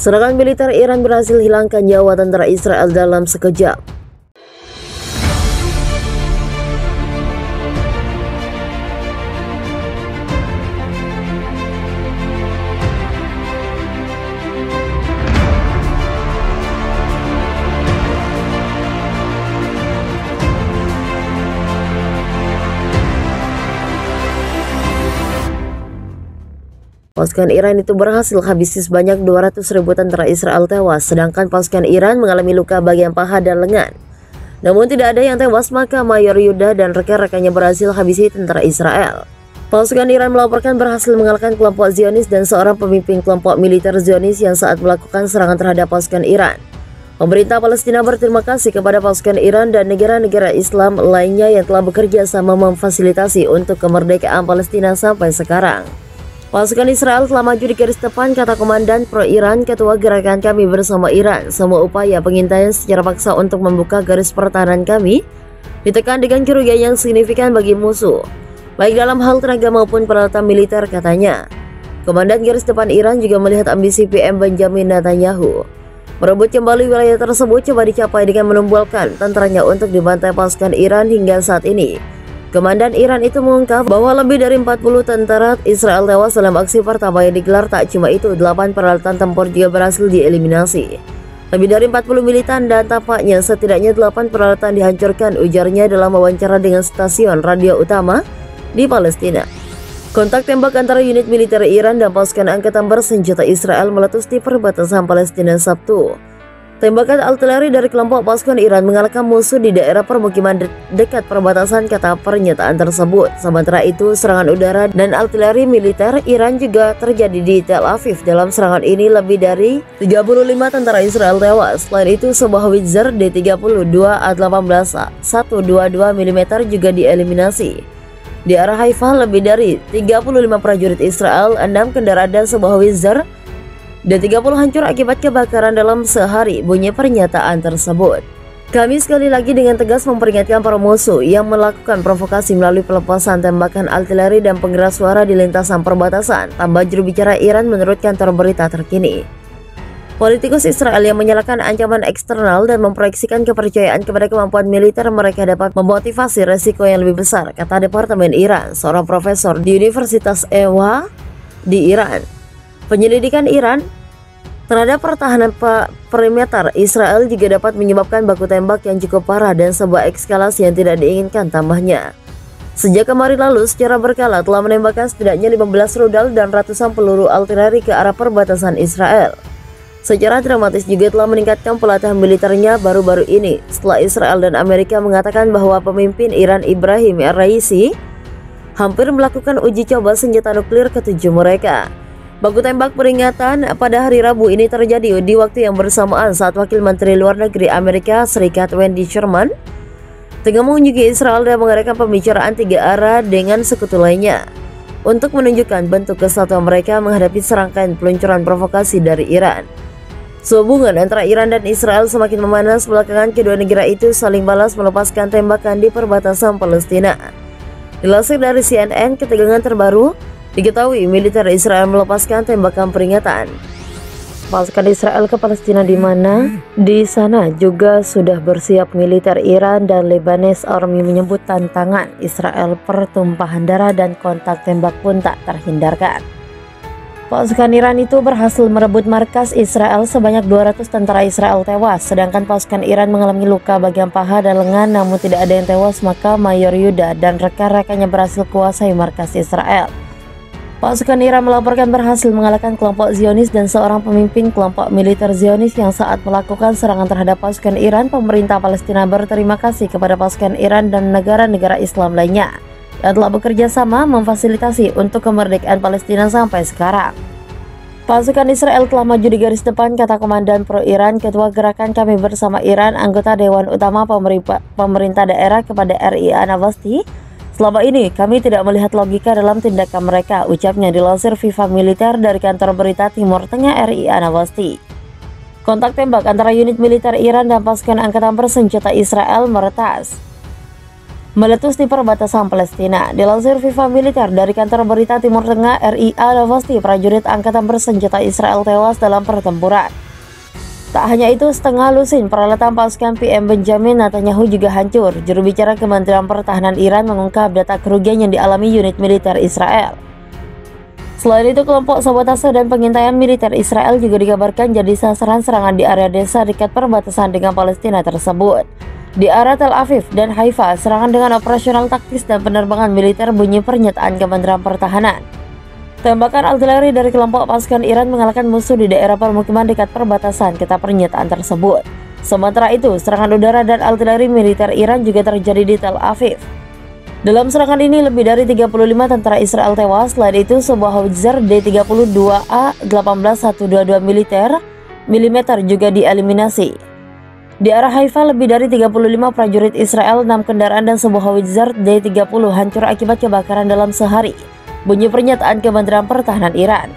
Serangan militer Iran berhasil hilangkan nyawa tentara Israel dalam sekejap. Pasukan Iran itu berhasil habisi sebanyak 200.000 tentara Israel tewas, sedangkan pasukan Iran mengalami luka bagian paha dan lengan. Namun tidak ada yang tewas, maka Mayor Yuda dan rekan-rekannya berhasil habisi tentara Israel. Pasukan Iran melaporkan berhasil mengalahkan kelompok Zionis dan seorang pemimpin kelompok militer Zionis yang saat melakukan serangan terhadap pasukan Iran. Pemerintah Palestina berterima kasih kepada pasukan Iran dan negara-negara Islam lainnya yang telah bekerja sama memfasilitasi untuk kemerdekaan Palestina sampai sekarang. Pasukan Israel telah maju di garis depan, kata Komandan Pro-Iran, Ketua Gerakan Kami Bersama Iran. Semua upaya pengintaian secara paksa untuk membuka garis pertahanan kami ditekan dengan kerugian yang signifikan bagi musuh, baik dalam hal tenaga maupun peralatan militer, katanya. Komandan garis depan Iran juga melihat ambisi PM Benjamin Netanyahu merebut kembali wilayah tersebut coba dicapai dengan menumbuhkan tentaranya untuk dibantai pasukan Iran hingga saat ini. Komandan Iran itu mengungkap bahwa lebih dari 40 tentara Israel tewas dalam aksi pertama yang digelar. Tak cuma itu, 8 peralatan tempur juga berhasil dieliminasi. Lebih dari 40 militan dan tampaknya setidaknya 8 peralatan dihancurkan, ujarnya dalam wawancara dengan stasiun radio utama di Palestina. Kontak tembak antara unit militer Iran dan pasukan angkatan bersenjata Israel meletus di perbatasan Palestina Sabtu. Tembakan artileri dari kelompok pasukan Iran mengalahkan musuh di daerah permukiman dekat perbatasan, kata pernyataan tersebut. Sementara itu, serangan udara dan artileri militer Iran juga terjadi di Tel Aviv. Dalam serangan ini, lebih dari 35 tentara Israel tewas. Selain itu, sebuah Howitzer D-32 A18 122 mm juga dieliminasi. Di arah Haifa, lebih dari 35 prajurit Israel, 6 kendaraan dan sebuah Howitzer D-30 hancur akibat kebakaran dalam sehari, bunyi pernyataan tersebut. Kami sekali lagi dengan tegas memperingatkan para musuh yang melakukan provokasi melalui pelepasan tembakan artileri dan pengeras suara di lintasan perbatasan, tambah juru bicara Iran menurut kantor berita terkini. Politikus Israel yang menyalahkan ancaman eksternal dan memproyeksikan kepercayaan kepada kemampuan militer mereka dapat memotivasi resiko yang lebih besar, kata Departemen Iran, seorang profesor di Universitas Ewa di Iran. Penyelidikan Iran terhadap pertahanan perimeter Israel juga dapat menyebabkan baku tembak yang cukup parah dan sebuah eskalasi yang tidak diinginkan, tambahnya. Sejak kemarin lalu secara berkala telah menembakkan setidaknya 15 rudal dan ratusan peluru artileri ke arah perbatasan Israel. Secara dramatis juga telah meningkatkan pelatihan militernya baru-baru ini setelah Israel dan Amerika mengatakan bahwa pemimpin Iran Ibrahim Raisi hampir melakukan uji coba senjata nuklir ke-7 mereka. Baku tembak peringatan pada hari Rabu ini terjadi di waktu yang bersamaan saat Wakil Menteri Luar Negeri Amerika Serikat Wendy Sherman tengah mengunjungi Israel dan mengadakan pembicaraan 3 arah dengan sekutu lainnya untuk menunjukkan bentuk kesatuan mereka menghadapi serangkaian peluncuran provokasi dari Iran. Hubungan antara Iran dan Israel semakin memanas belakangan. Kedua negara itu saling balas melepaskan tembakan di perbatasan Palestina. Dilansir dari CNN, ketegangan terbaru diketahui militer Israel melepaskan tembakan peringatan pasukan Israel ke Palestina, di mana di sana juga sudah bersiap militer Iran dan Lebanese Army menyebut tantangan Israel pertumpahan darah dan kontak tembak pun tak terhindarkan. Pasukan Iran itu berhasil merebut markas Israel, sebanyak 200 tentara Israel tewas, sedangkan pasukan Iran mengalami luka bagian paha dan lengan namun tidak ada yang tewas, maka Mayor Yuda dan rekan-rekannya berhasil kuasai markas Israel. Pasukan Iran melaporkan berhasil mengalahkan kelompok Zionis dan seorang pemimpin kelompok militer Zionis yang saat melakukan serangan terhadap pasukan Iran. Pemerintah Palestina berterima kasih kepada pasukan Iran dan negara-negara Islam lainnya yang telah bekerja sama memfasilitasi untuk kemerdekaan Palestina sampai sekarang. Pasukan Israel telah maju di garis depan, kata Komandan Pro-Iran, Ketua Gerakan Kami Bersama Iran, anggota Dewan Utama Pemerintah Daerah kepada RIA Navasti. Selama ini kami tidak melihat logika dalam tindakan mereka, ucapnya dilansir Viva Militer dari kantor berita Timur Tengah RIA Navasti. Kontak tembak antara unit militer Iran dan pasukan angkatan bersenjata Israel meretas. meletus di perbatasan Palestina. Dilansir Viva Militer dari kantor berita Timur Tengah RIA Novosti, prajurit angkatan bersenjata Israel tewas dalam pertempuran. Tak hanya itu, setengah lusin peralatan pasukan PM Benjamin Netanyahu juga hancur. Juru bicara Kementerian Pertahanan Iran mengungkap data kerugian yang dialami unit militer Israel. Selain itu, kelompok sabotase dan pengintaian militer Israel juga dikabarkan jadi sasaran serangan di area desa dekat perbatasan dengan Palestina tersebut. Di area Tel Aviv dan Haifa, serangan dengan operasional taktis dan penerbangan militer, bunyi pernyataan Kementerian Pertahanan. Tembakan artileri dari kelompok pasukan Iran mengalahkan musuh di daerah permukiman dekat perbatasan, kata pernyataan tersebut. Sementara itu, serangan udara dan artileri militer Iran juga terjadi di Tel Aviv. Dalam serangan ini, lebih dari 35 tentara Israel tewas. Selain itu, sebuah howitzer D-32A 18122 mm juga dieliminasi. Di arah Haifa, lebih dari 35 prajurit Israel, 6 kendaraan dan sebuah howitzer D-30 hancur akibat kebakaran dalam sehari, bunyi pernyataan Kementerian Pertahanan Iran.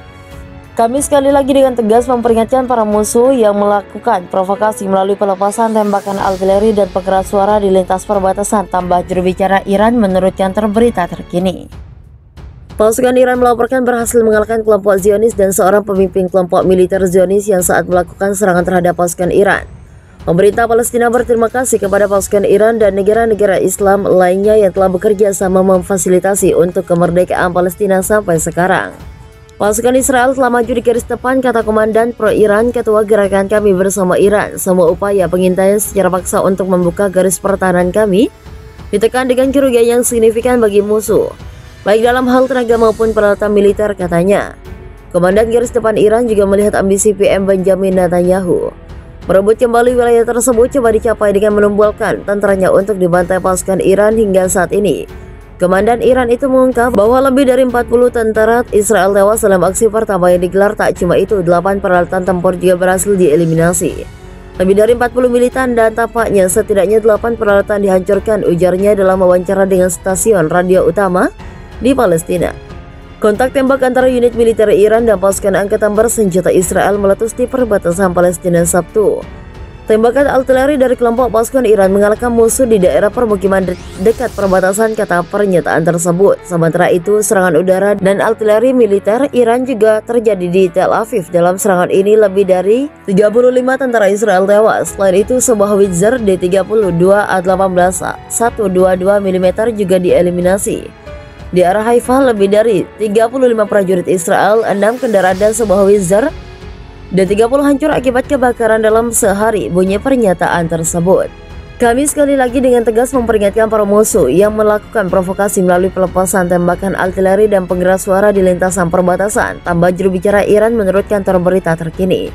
Kami sekali lagi dengan tegas memperingatkan para musuh yang melakukan provokasi melalui pelepasan tembakan artileri dan pengeras suara di lintas perbatasan, tambah juru bicara Iran menurut kantor berita terkini. Pasukan Iran melaporkan berhasil mengalahkan kelompok Zionis dan seorang pemimpin kelompok militer Zionis yang saat melakukan serangan terhadap pasukan Iran. Pemerintah Palestina berterima kasih kepada pasukan Iran dan negara-negara Islam lainnya yang telah bekerja sama memfasilitasi untuk kemerdekaan Palestina sampai sekarang. Pasukan Israel telah maju di garis depan, kata Komandan Pro-Iran, Ketua Gerakan Kami Bersama Iran. Semua upaya pengintaian secara paksa untuk membuka garis pertahanan kami ditekan dengan kerugian yang signifikan bagi musuh, baik dalam hal tenaga maupun peralatan militer, katanya. Komandan garis depan Iran juga melihat ambisi PM Benjamin Netanyahu merebut kembali wilayah tersebut coba dicapai dengan menumbuhkan tentaranya untuk dibantai pasukan Iran hingga saat ini. Komandan Iran itu mengungkap bahwa lebih dari 40 tentara Israel tewas dalam aksi pertama yang digelar. Tak cuma itu, 8 peralatan tempur juga berhasil dieliminasi. Lebih dari 40 militan dan tampaknya setidaknya 8 peralatan dihancurkan, ujarnya dalam wawancara dengan stasiun radio utama di Palestina. Kontak tembak antara unit militer Iran dan pasukan angkatan bersenjata Israel meletus di perbatasan Palestina Sabtu. Tembakan artileri dari kelompok pasukan Iran mengalahkan musuh di daerah permukiman dekat perbatasan, kata pernyataan tersebut. Sementara itu, serangan udara dan artileri militer Iran juga terjadi di Tel Aviv. Dalam serangan ini, lebih dari 35 tentara Israel tewas. Selain itu, sebuah howitzer D-32A 18122 mm juga dieliminasi. Di arah Haifa, lebih dari 35 prajurit Israel, 6 kendaraan dan sebuah howitzer D-30 hancur akibat kebakaran dalam sehari, bunyi pernyataan tersebut. Kami sekali lagi dengan tegas memperingatkan para musuh yang melakukan provokasi melalui pelepasan tembakan artileri dan pengeras suara di lintasan perbatasan, tambah juru bicara Iran menurut kantor berita terkini.